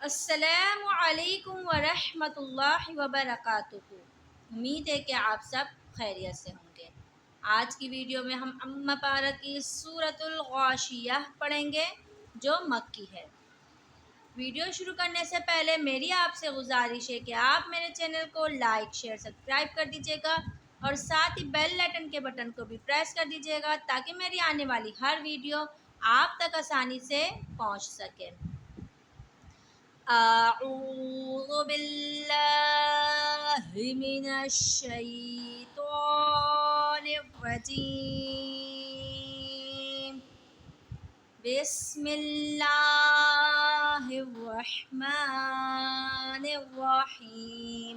अस्सलामु अलैकुम वरहमतुल्लाहि वबरकातुहू। उम्मीद है कि आप सब खैरियत से होंगे। आज की वीडियो में हम अम्मा पारा की सूरतुल गाशियह पढ़ेंगे जो मक्की है। वीडियो शुरू करने से पहले मेरी आपसे गुजारिश है कि आप मेरे चैनल को लाइक शेयर सब्सक्राइब कर दीजिएगा और साथ ही बेल आइकन के बटन को भी प्रेस कर दीजिएगा ताकि मेरी आने वाली हर वीडियो आप तक आसानी से पहुंच सके। अऊज़ु बिल्लाहि मिनश शैतानिर रजीम। बिस्मिल्लाहिर रहमानिर रहीम।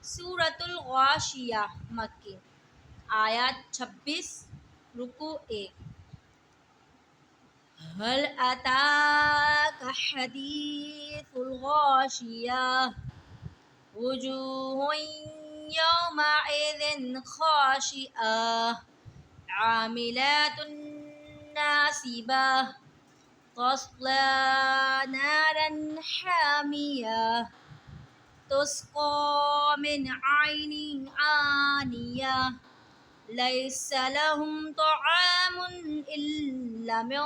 सूरतुल गाशिया मक्की। आयत 26 रुकू 1। हल अताक हदीसुल गाशिया वुजूहुन यौमइज़िन खाशिआ आमिलातुन नासिबा तस्ला नारन हामिया तुस्क़ा मिन ऐनिन आनिया लैसा लहुम तआमुन इल्ला मिन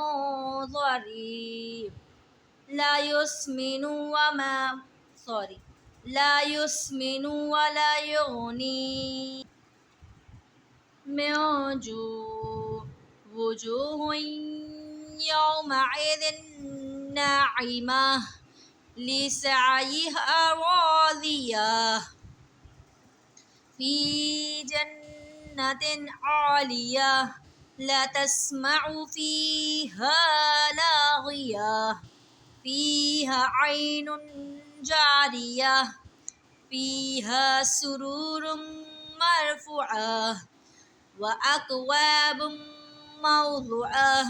ज़रीअ ला युस्मिनु वला युग़नी मिन जूअ वुजूहुन यौमइज़िन नाइमह लिसअयिहा राज़ियह फ़ी जन्नतिन आलियह ला तस्मअु फ़ीहा लाग़ियह फ़ीहा ऐनुन जारियह फ़ीहा सुरूरुम मरफ़ूअह व अकवाबुम मौज़ूअह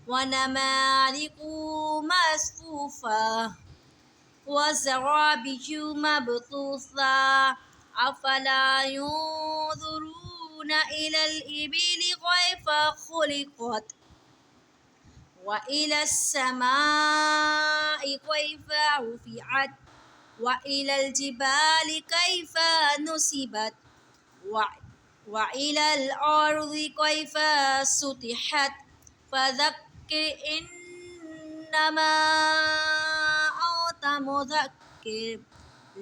व नमारिक़ु मस्फ़ूफ़ा व ज़राबिय्यु मबसूसा अफ़ला यंज़ुरूना इलल इबिली कैफ़ खुलिक़त व इलस समाइ कैफ़ रुफ़िअत व इलल जिबालि कैफ़ नुसिबत व इलल अर्ज़ि कैफ़ सुतिहत फ़ज़क्किर इन्नमा अन्त मुज़क्किर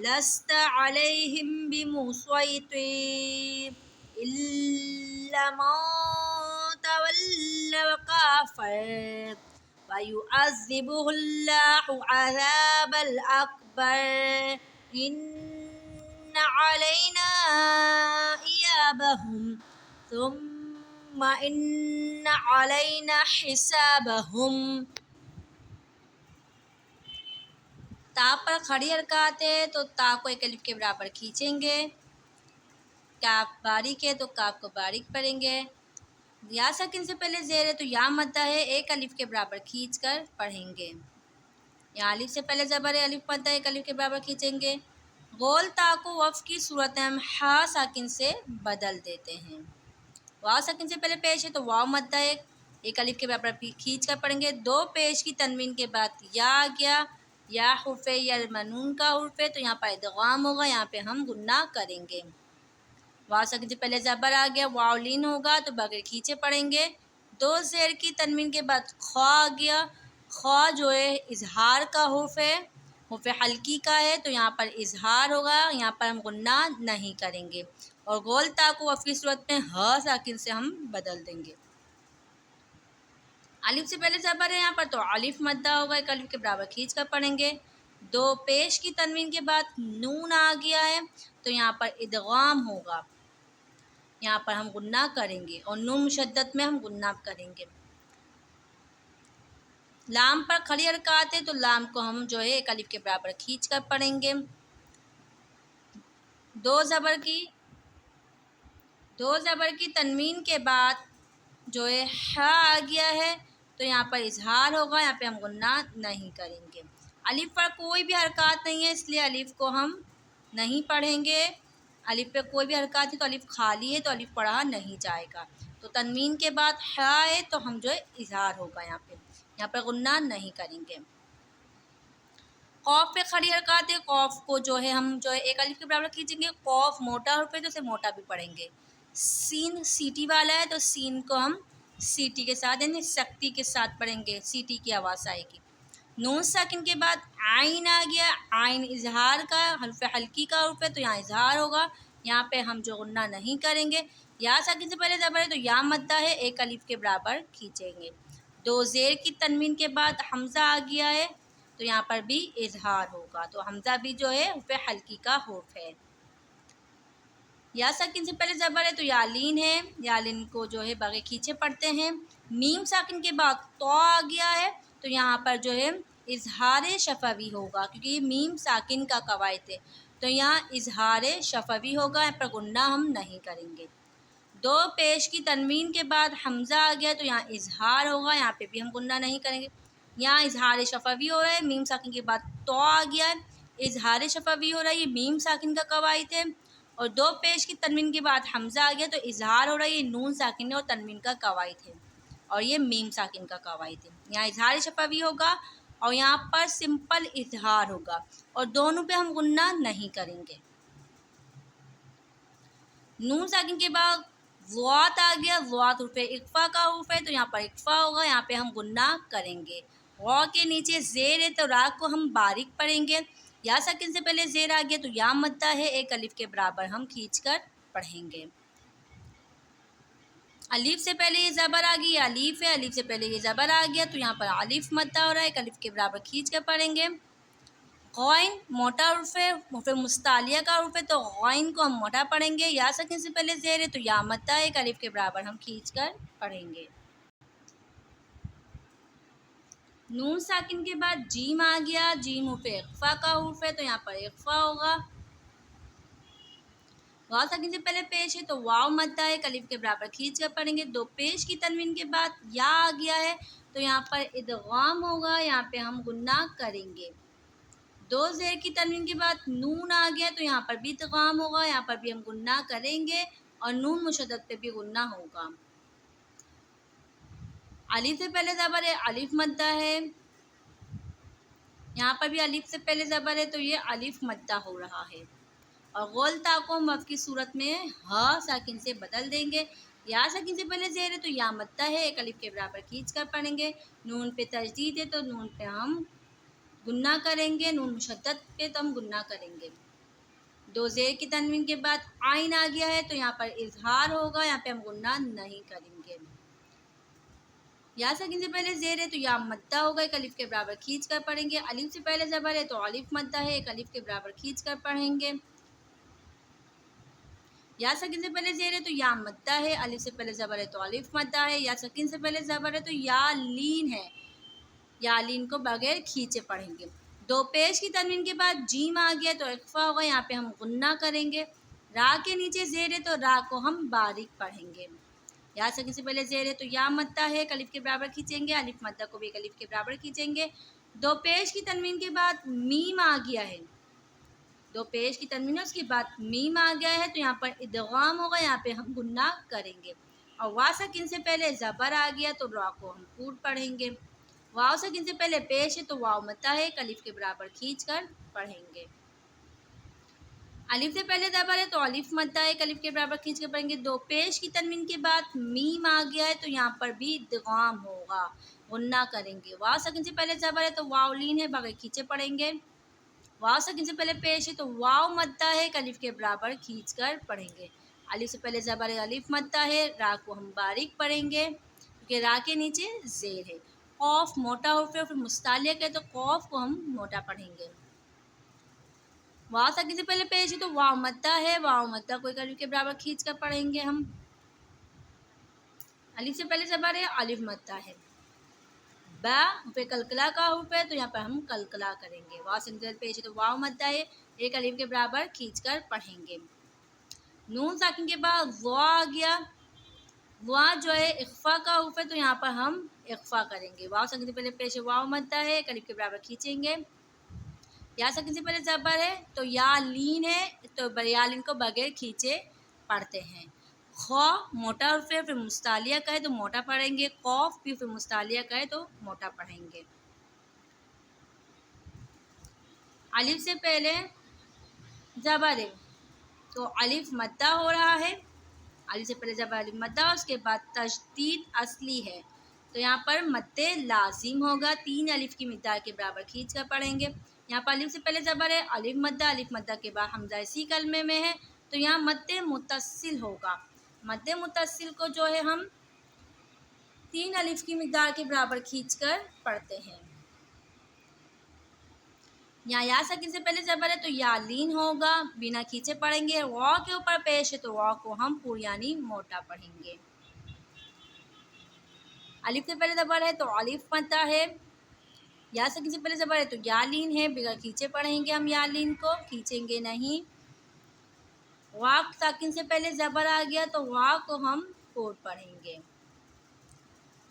लस्त अलैहिम बिमुसैतिर इल्ला मन तवल्ला व कफ़र फ़युअज़्ज़िबुहुल्लाहु अज़ाबल अकबर इन्ना अलैना इयाबहुम सुम्मा इन्ना अलैना हिसाबहुम। ता पर खड़ी हरकत है तो ता को एक अलिफ के बराबर खींचेंगे। काफ बारीक है तो काफ को बारीक पढ़ेंगे। या सकिन से पहले ज़ेर है तो या मद्दा है, एक अलिफ के बराबर खींच कर पढ़ेंगे। या अलिफ से पहले ज़बर है, अलिफ मद्दा एक अलिफ के बराबर खींचेंगे। गोल ता को वफ़ की सूरत में हम हा साकिन से बदल देते हैं। वाव साकिन से पहले पेश है तो वाव मद्दा एक अलिफ के बराबर खींच कर पढ़ेंगे। दो पेश की तनवीन के बाद या आ गया, या हुर्फ़ या मनून का हुर्फ़ है तो यहाँ पर इदग़ाम होगा, यहाँ पे हम गुन्ना करेंगे। वाव साकिन से पहले ज़बर आ गया, वाव लीन होगा तो बगैर खींचे पढ़ेंगे। दो ज़ेर की तनवीन के बाद ख्वा आ गया, ख्वा जो है इजहार का हुर्फ़ है, हुर्फ़ हल्की का है तो यहाँ पर इजहार होगा, यहाँ पर हम गुन्ना नहीं करेंगे। और गोल ता को वफ़ की सूरत में ह साकिन से हम बदल देंगे। अलिफ से पहले ज़बर है यहाँ पर तो अलिफ मद्दा होगा, एक अलिफ के बराबर खींच कर पढ़ेंगे। दो पेश की तनवीन के बाद नून आ गया है तो यहाँ पर इदग़ाम होगा, यहाँ पर हम गुन्ना करेंगे और नून मुशद्दद में हम गुन्ना करेंगे। लाम पर खड़ी हरकत है तो लाम को हम जो है एक अलिफ के बराबर खींच कर पढ़ेंगे। दो ज़बर की तनवीन के बाद जो है हा आ गया है तो यहाँ पर इजहार होगा, यहाँ पे हम गुन्ना नहीं करेंगे। अलिफ पर कोई भी हरकत नहीं है इसलिए अलिफ को हम नहीं पढ़ेंगे। अलिफ पे कोई भी हरकत है तो अलिफ खाली है तो अलिफ पढ़ा नहीं जाएगा। तो तनवीन के बाद हा है तो हम जो है इजहार होगा, यहाँ पर गुन्ना नहीं करेंगे। कॉफ पे खड़ी हरकत है, कॉफ को जो है हम जो है एक अलिफ के बराबर खींचेंगे। कॉफ मोटा हर्फ है तो उसे मोटा भी पढ़ेंगे। सीन सीटी वाला है तो सीन को हम सीटी के साथ यानी सख्ती के साथ पढ़ेंगे, सीटी की आवाज़ आएगी। नून साकिन के बाद आइन आ गया, आइन इजहार का हल्फ हल्की का हर्फ है तो यहाँ इजहार होगा, यहाँ पे हम जो गुन्ना नहीं करेंगे। या साकिन से पहले ज़बर है तो या मद्दा है, एक अलिफ के बराबर खींचेंगे। दो ज़ेर की तनवीन के बाद हमज़ा आ गया है तो यहाँ पर भी इजहार होगा, तो हमज़ा भी जो है हर्फ हल्की का हर्फ है। या साकिन से पहले ज़बर है तो यालीन है, यालीन को जो है बगैर खींचे पढ़ते हैं। मीम साकिन के बाद तो आ गया है तो यहाँ पर जो है इजहार शफवी होगा, क्योंकि ये मीम साकिन का कवायद है तो यहाँ इजहार शफवी होगा, यहाँ पर गुन्ना हम नहीं करेंगे। दो पेश की तनवीन के बाद हमज़ा आ गया तो यहाँ इजहार होगा, यहाँ पे भी हम गुन्ना नहीं करेंगे। यहाँ इजहार शफवी हो रहा है, मीम साकिन के बाद तो आ गया है, इजहार शफवी हो रहा है, ये मीम साकिन का कवायद है। और दो पेश की तनवीन के बाद हमज़ा आ गया तो इजहार हो रहा है, ये नून साकिन और तनवीन का कवायद है और ये मीम साकिन का कवायद है। यहाँ इजहार शफवी होगा और यहाँ पर सिंपल इजहार होगा और दोनों पे हम गुन्ना नहीं करेंगे। नून साकिन के बाद ज़ात आ गया, ज़ात हर्फ इक्फ़ा का हर्फ है तो यहाँ पर इक्फ़ा होगा, यहाँ पे हम गुन्ना करेंगे। ग़ा के नीचे ज़ेर है तो रा को हम बारीक पढ़ेंगे। या साकिन से पहले ज़ेर आ गया तो या मद्दा है, एक अलिफ के बराबर हम खींच कर पढ़ेंगे। अलिफ से पहले ये ज़बर आ गई, अलिफ है, अलिफ से पहले ये ज़बर आ गया तो यहाँ पर अलिफ मद्दा हो रहा है, एक अलिफ के बराबर खींच कर पढ़ेंगे। ग़ाइन मोटा हर्फ है, हर्फ मुस्तालिया का हर्फ है तो ग़ाइन को हम मोटा पढ़ेंगे। या साकिन से पहले ज़ेर है तो या मद्दा है, एक अलिफ के बराबर हम खींच कर पढ़ेंगे। नून साकिन के बाद जीम आ गया, जीम हर्फ इख्फा का हर्फ है तो यहाँ पर इख्फा होगा। वाव साकिन से पहले पेश है तो वाव मद्दा है, एक अलिफ के बराबर खींच कर पढ़ेंगे। दो पेश की तनवीन के बाद या आ गया है तो यहाँ पर इदगाम होगा, यहाँ पे हम गुन्ना करेंगे। दो ज़ेर की तनवीन के बाद नून आ गया तो यहाँ पर भी इदगाम होगा, यहाँ पर भी हम गुन्ना करेंगे और नून मुशद्दद पे भी गुन्ना होगा। अलिफ से पहले ज़बर है, अलिफ मद्दा है, यहाँ पर भी अलिफ से पहले ज़बर है तो ये अलिफ मद्दा हो रहा है। और गोल ता को हम वक़्त की सूरत में हा साकिन से बदल देंगे। या साकिन से पहले ज़ेर है तो या मद्दा है, एक अलिफ के बराबर खींच कर पढ़ेंगे। नून पे तजदीद है तो नून पे हम गुन्ना करेंगे, नून मुशद्दद पे तो हम गुन्ना करेंगे। दो ज़ेर की तनवीन के बाद आइन आ गया है तो यहाँ पर इजहार होगा, यहाँ पे हम गुन्ना नहीं करेंगे। या साकिन से पहले ज़ेर है तो या मद्दा होगा, एक अलिफ के बराबर खींच कर पढ़ेंगे। अलिफ से पहले ज़बर है तो अलिफ मद्दा है, एक अलिफ के बराबर खींच कर पढ़ेंगे। या साकिन से पहले ज़ेर है तो या मद्दा है, अलिफ से पहले ज़बर है तो अलिफ मद्दा है। या साकिन से पहले ज़बर है तो या लीन है, या लीन को बगैर खींचे पढ़ेंगे। दो पेश की तनवीन के बाद जीम आ गया तो इख्फा होगा, यहाँ पे हम गुन्ना करेंगे। रा के नीचे ज़ेर है तो रा को हम बारीक पढ़ेंगे। या साकिन से पहले ज़ेर है तो या मद्दा है, एक अलिफ के बराबर खींचेंगे, अलिफ मद्दा को भी एक अलिफ के बराबर खींचेंगे। दो पेश की तनवीन के बाद मीम आ गया है, दो पेश की तनवीन है उसके बाद मीम आ गया है तो यहाँ पर इदगाम होगा, यहाँ पे हम गुन्ना करेंगे। और वा साकिन से पहले ज़बर आ गया तो रा को हम कूट पढ़ेंगे। वाव साकिन से पहले पेश है तो वाव मद्दा है, एक अलिफ के बराबर खींच कर पढ़ेंगे। अलिफ से पहले ज़बर है तो अलिफ मद्दा है, एक अलिफ के बराबर खींच कर पढ़ेंगे। दो पेश की तनवीन के बाद मीम आ गया है तो यहाँ पर भी इदगाम होगा, गुन्ना करेंगे। वाव साकिन से पहले ज़बर है तो वाव लीन है, बगैर खींचे पढ़ेंगे। वाव साकिन से पहले पेश है तो वाव मद्दा है, एक अलिफ के बराबर खींच कर पढ़ेंगे। अलिफ से पहले ज़बर है, अलिफ मद्दा है, रा को हम बारीक पढ़ेंगे क्योंकि रा के नीचे ज़ेर है। कौफ मोटा हर्फ है, फिर मुस्तालिया है तो कौफ को हम मोटा पढ़ेंगे। वाव साकिन से पहले पेश है तो वाव मद्दा है, वाव मद्दा को एक अलिफ के बराबर खींच कर पढ़ेंगे हम। अलिफ से पहले ज़बर है, अलिफ मद्दा है। बा पे कलकला का हर्फ है तो यहाँ पर हम कलकला करेंगे। वाव से पेश है तो वाव मद्दा है, एक अलिफ के बराबर खींच कर पढ़ेंगे। नून साकिन के बाद वा आ गया, वा जो है इख्फा का हर्फ है तो यहाँ पर हम इख्फा करेंगे। वाव साकिन से पहले पेश है वाव मद्दा है, एक अलिफ के बराबर खींचेंगे। या साकिन से पहले ज़बर है तो या लीन है तो या लीन को बगैर खींचे पढ़ते हैं। खौ मोटा हर्फ है, फिर मुस्तालिया का है तो मोटा पढ़ेंगे। कौफ भी फिर मुस्तालिया का है तो मोटा पढ़ेंगे। अलिफ से पहले ज़बर है तो अलिफ मद्दा हो रहा है। अलिफ से पहले ज़बर अलिफ मद्दा, उसके बाद तशदीद असली है तो यहाँ पर मद्दे लाजिम होगा। 3 अलिफ की मिक़दार के बराबर खींच कर पढ़ेंगे। यहाँ पर अलिफ से पहले ज़बर है, अलिफ मद्दा के बाद हमज़ा इसी कलमे में है तो यहाँ मद्दे मुत्तसिल होगा। मद्दे मुत्तसिल को जो है हम 3 अलिफ की मिक़दार के बराबर खींच कर पढ़ते हैं। यहाँ या सकिन से पहले ज़बर है तो या लीन होगा, बिना खींचे पढ़ेंगे। वाव के ऊपर पेश है तो वाव को हम पूर यानी मोटा पढ़ेंगे। अलिफ से पहले ज़बर है तो अलिफ मद्दा है। या सकिन से पहले ज़बर है तो या लीन है, बिगैर खींचे पढ़ेंगे हम, या लीन को खींचेंगे नहीं। वाव साकिन से पहले ज़बर आ गया तो वाव को हम पूर पढ़ेंगे।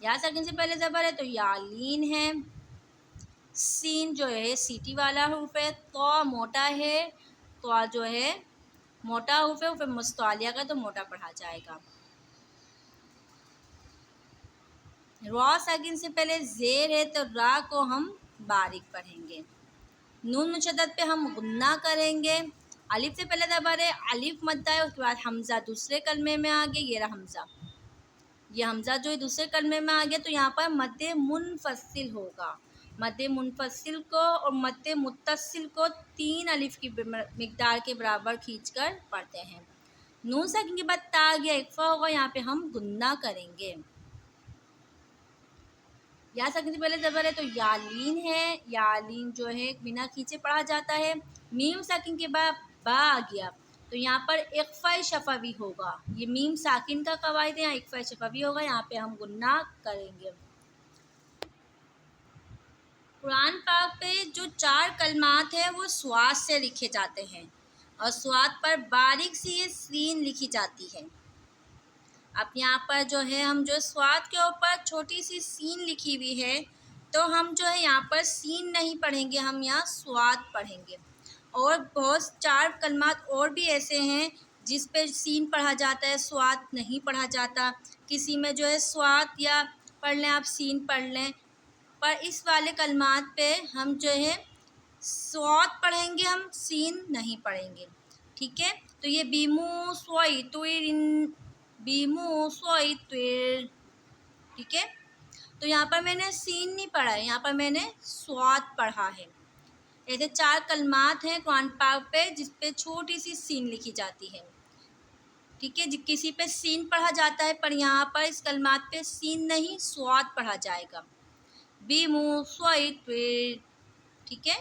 या सकिन से पहले ज़बर है तो या लीन है। सीन जो है सीटी वाला हुर्फ है, तो मोटा है, तो जो है मोटा हुर्फ है, फिर मुस्तालिया का तो मोटा पढ़ा जाएगा। रॉ साकिन से पहले ज़ेर है तो रा को हम बारीक पढ़ेंगे। नून मुशद्दद पे हम गुन्ना करेंगे। अलिफ से पहले ज़बर है, अलिफ मद्दा है, उसके बाद हमज़ा दूसरे कलमे में आ गया, ये रहा हमज़ा। ये हमज़ा जो है दूसरे कलमे में आ गया तो यहाँ पर मद्दे मुनफसिल होगा। मद्दे मुनफसिल को और मद्दे मुत्तसिल को 3 अलिफ की मिक़दार के बराबर खींचकर पढ़ते हैं। नून साकिन के बाद ता आ गया, इक्फ़ा होगा, यहाँ पे हम गुन्ना करेंगे। या साकिन से पहले ज़बर है तो या लीन है, या लीन जो है बिना खींचे पढ़ा जाता है। मीम साकिन के बाद बा आ गया तो यहाँ पर इक़फ़ा शफ़वी होगा। ये मीम साकिन का कवायद है, यहाँ इक़फ़ा शफ़वी होगा, यहाँ पे हम गुन्ना करेंगे। कुरान पाक पे जो 4 कलमात हैं वो स्वाद से लिखे जाते हैं और स्वाद पर बारीक सी ये सीन लिखी जाती है। अब यहाँ पर जो है हम जो स्वाद के ऊपर छोटी सी सीन लिखी हुई है तो हम जो है यहाँ पर सीन नहीं पढ़ेंगे, हम यहाँ स्वाद पढ़ेंगे। और बहुत 4 कलमात और भी ऐसे हैं जिस पे सीन पढ़ा जाता है, स्वाद नहीं पढ़ा जाता। किसी में जो है स्वाद या पढ़ लें आप, सीन पढ़ लें, पर इस वाले कलमात पे हम जो है स्वाद पढ़ेंगे, हम सीन नहीं पढ़ेंगे। ठीक है, तो ये बीमू सोई तुइर, बीमू सोई तुइर, ठीक है। तो यहाँ पर मैंने सीन नहीं पढ़ा है, यहाँ पर मैंने स्वाद पढ़ा है। ऐसे 4 कलमात हैं कुरान पाक पे जिस पे छोटी सी सीन लिखी जाती है। ठीक है, किसी पे सीन पढ़ा जाता है पर यहाँ पर इस कलमात पे सीन नहीं, स्वाद पढ़ा जाएगा। बीमू सोई तुइर, ठीक है।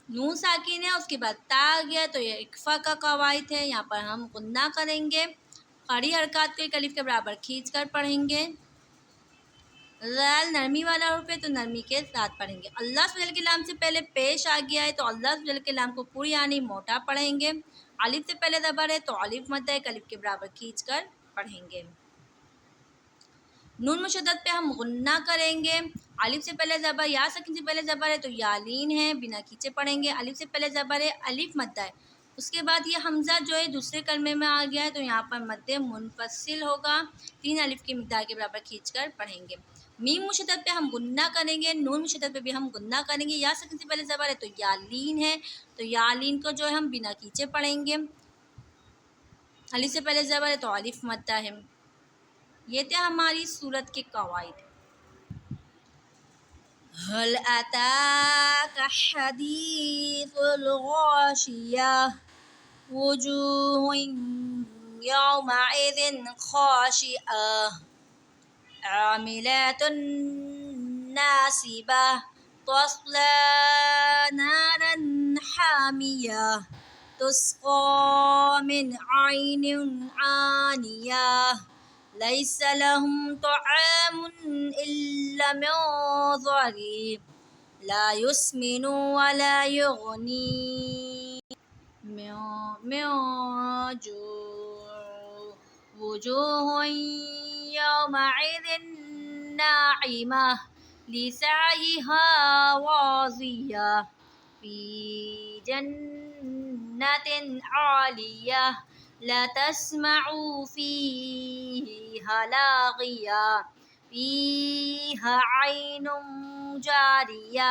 नून साकिन है, उसके बाद ता आ गया तो ये इक़फ़ा का कवायद है, यहाँ पर हम गुन्ना करेंगे। खड़ी हरकत को एक अलिफ के बराबर खींच कर पढ़ेंगे। ज़ाल नरमी वाला हुर्फ है तो नरमी के साथ पढ़ेंगे। अल्लाह सुब्हानहू के लाम से पहले पेश आ गया है तो अल्लाह सुब्हानहू के लाम को पूरी यानी मोटा पढ़ेंगे। अलिफ से पहले ज़बर है तो अलिफ मद्दा एक अलिफ के बराबर खींच कर पढ़ेंगे। नून मुशद्दद पे हम गुन्ना करेंगे। अलिफ से पहले ज़बर, या सकिन से पहले ज़बर है तो या लीन है, बिना खींचे पढ़ेंगे। अलिफ से पहले ज़बर है, अलिफ मद्दा है, उसके बाद ये हमज़ा जो है दूसरे कलमे में आ गया है तो यहाँ पर मद्दे मुनफसिल होगा। 3 अलिफ की मिक़दार के बराबर खींचकर पढ़ेंगे। मीम मुशद्दद पे हम गुन्ना करेंगे, नून मुशद्दद पे भी हम गुन्ना करेंगे। या सकिन से पहले ज़बर है तो या लीन है, तो या लीन को जो है हम बिना खींचे पढ़ेंगे। अलिफ से पहले ज़बर है तो अलिफ मद्दा है। ये थे हमारी सूरत के कवायद। हल अताका हदीसुल गाशिया वुजूहुन यौमइज़िन खाशिआ आमिलतुन नासिबा तस्ला नारन हामिया तुस्क़ा मिन ऐनिन आनिया लैसा लहुम तआमुन इल्ला मिन ज़रीअ ला युस्मिनु वला युग़नी मिन जूअ वुजूहुन यौमइज़िन नाइमह लिसअयिहा राज़ियह फी जन्नतिन आलियह ला तस्मअु फ़ीहा लाग़िया फ़ीहा ऐनुन जारिया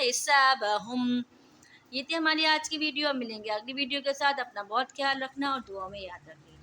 हिसाबहुम। ये थी हमारी आज की वीडियो। मिलेंगे अगली वीडियो के साथ। अपना बहुत ख्याल रखना और दुआ में याद रखना।